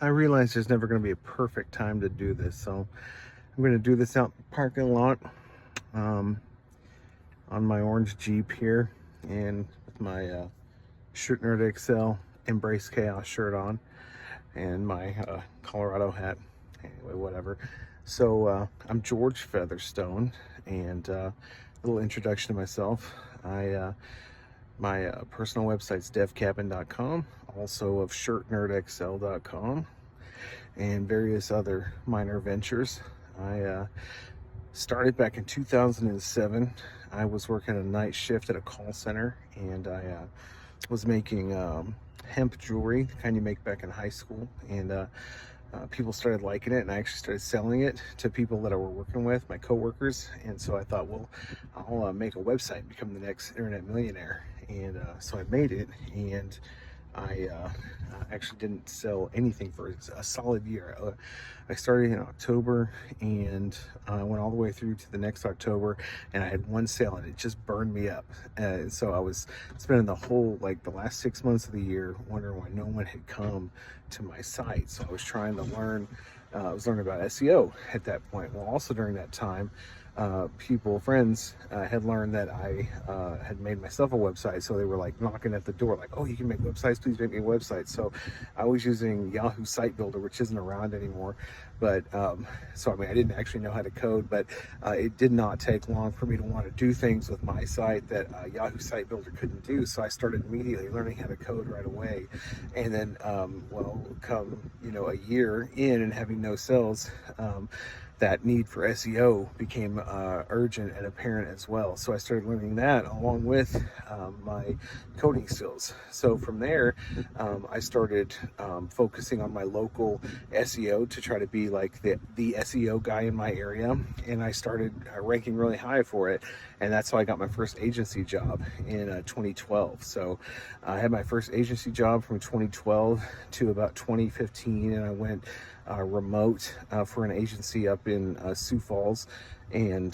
I realize there's never going to be a perfect time to do this, so I'm going to do this out in the parking lot um, on my orange Jeep here, and with my Shirt Nerd XL Embrace Chaos shirt on, and my Colorado hat. Anyway, whatever. So I'm George Featherstone, and a little introduction to myself. My personal website's devcabin.com, also of shirtnerdxl.com, and various other minor ventures. I started back in 2007. I was working a night shift at a call center, and I was making hemp jewelry, the kind you make back in high school, and people started liking it, and I actually started selling it to people that I were working with, my coworkers. And so I thought, well, I'll make a website and become the next internet millionaire. And so I made it, and I actually didn't sell anything for a solid year. I started in October, and I went all the way through to the next October, and I had one sale, and it just burned me up. So I was spending the whole, like the last 6 months of the year, wondering why no one had come to my site. So I was trying to learn. I was learning about SEO at that point. Well, also during that time, friends had learned that I had made myself a website, so they were like knocking at the door like, oh, you can make websites, please make me a website. So I was using Yahoo Site Builder, which isn't around anymore, but so I mean, I didn't actually know how to code, but it did not take long for me to want to do things with my site that Yahoo Site Builder couldn't do. So I started immediately learning how to code right away. And then come a year in and having no sales, that need for SEO became urgent and apparent as well. So I started learning that along with my coding skills. So from there, I started focusing on my local SEO to try to be like the SEO guy in my area. And I started ranking really high for it. And that's how I got my first agency job in 2012. So I had my first agency job from 2012 to about 2015, and I went remote for an agency up in Sioux Falls and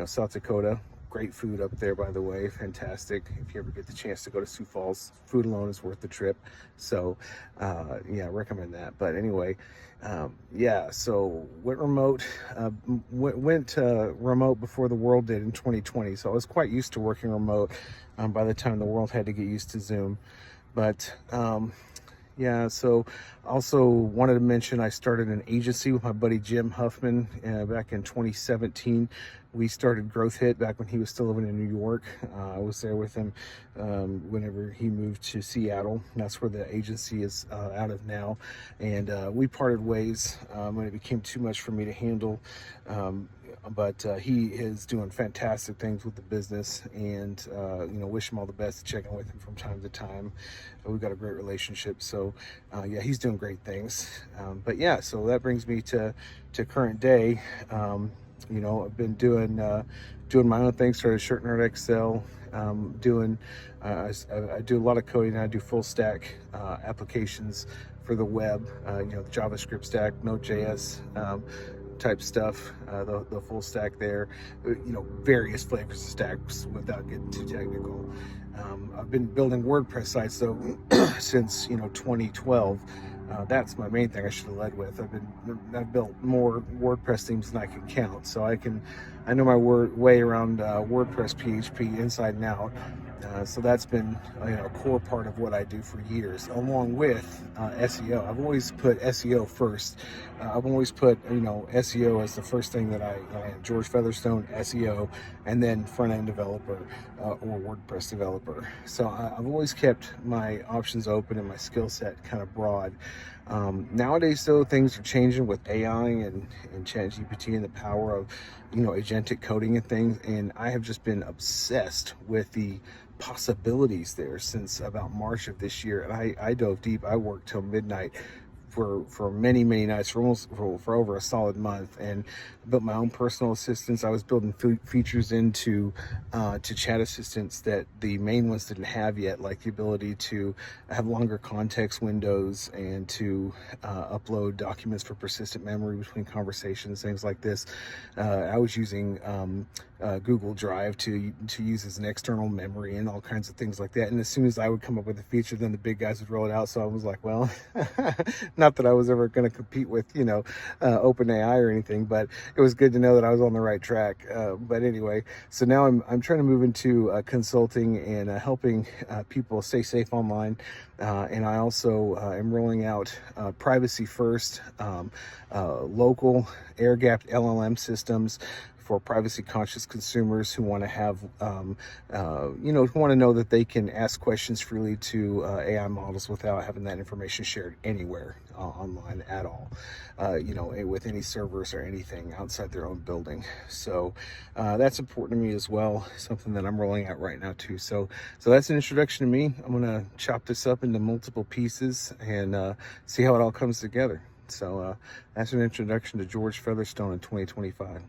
South Dakota. Great food up there, by the way, fantastic. If you ever get the chance to go to Sioux Falls, food alone is worth the trip. So yeah, recommend that. But anyway, so went remote. Went remote before the world did in 2020. So I was quite used to working remote by the time the world had to get used to Zoom. But yeah, so also wanted to mention I started an agency with my buddy Jim Huffman back in 2017. We started Growth Hit back when he was still living in New York. I was there with him whenever he moved to Seattle. That's where the agency is out of now. And we parted ways when it became too much for me to handle. But he is doing fantastic things with the business, and wish him all the best. Check in with him from time to time. We've got a great relationship, so yeah, he's doing great things. But yeah, so that brings me to current day. I've been doing my own thing. Started Shirt Nerd XL. I do a lot of coding. I do full stack applications for the web. The JavaScript stack, Node.js. Type stuff, the full stack there, various flavors of stacks without getting too technical. I've been building WordPress sites though since 2012. That's my main thing I should have led with. I've built more WordPress themes than I can count, so I know my way around WordPress PHP inside and out. So that's been a core part of what I do for years, along with SEO. I've always put SEO first. I've always put SEO as the first thing that I am. George Featherstone, SEO, and then front-end developer or WordPress developer. So I've always kept my options open and my skill set kind of broad. Nowadays, though, things are changing with AI and ChatGPT and the power of agentic coding and things, and I have just been obsessed with the possibilities there since about March of this year. And I dove deep. I worked till midnight for many nights, for over a solid month, and built my own personal assistants. I was building features into to chat assistants that the main ones didn't have yet, like the ability to have longer context windows and to upload documents for persistent memory between conversations, things like this. I was using Google Drive to use as an external memory and all kinds of things like that. And as soon as I would come up with a feature, then the big guys would roll it out. So I was like, well, not Not that I was ever going to compete with, you know, OpenAI or anything, but it was good to know that I was on the right track. But anyway, so now I'm trying to move into consulting and helping people stay safe online. And I also am rolling out privacy first, local air-gapped LLM systems for privacy conscious consumers who want to have, you know, who want to know that they can ask questions freely to AI models without having that information shared anywhere online at all, you know, with any servers or anything outside their own building. So that's important to me as well, something that I'm rolling out right now too. So that's an introduction to me. I'm going to chop this up into multiple pieces and see how it all comes together. So that's an introduction to George Featherstone in 2025.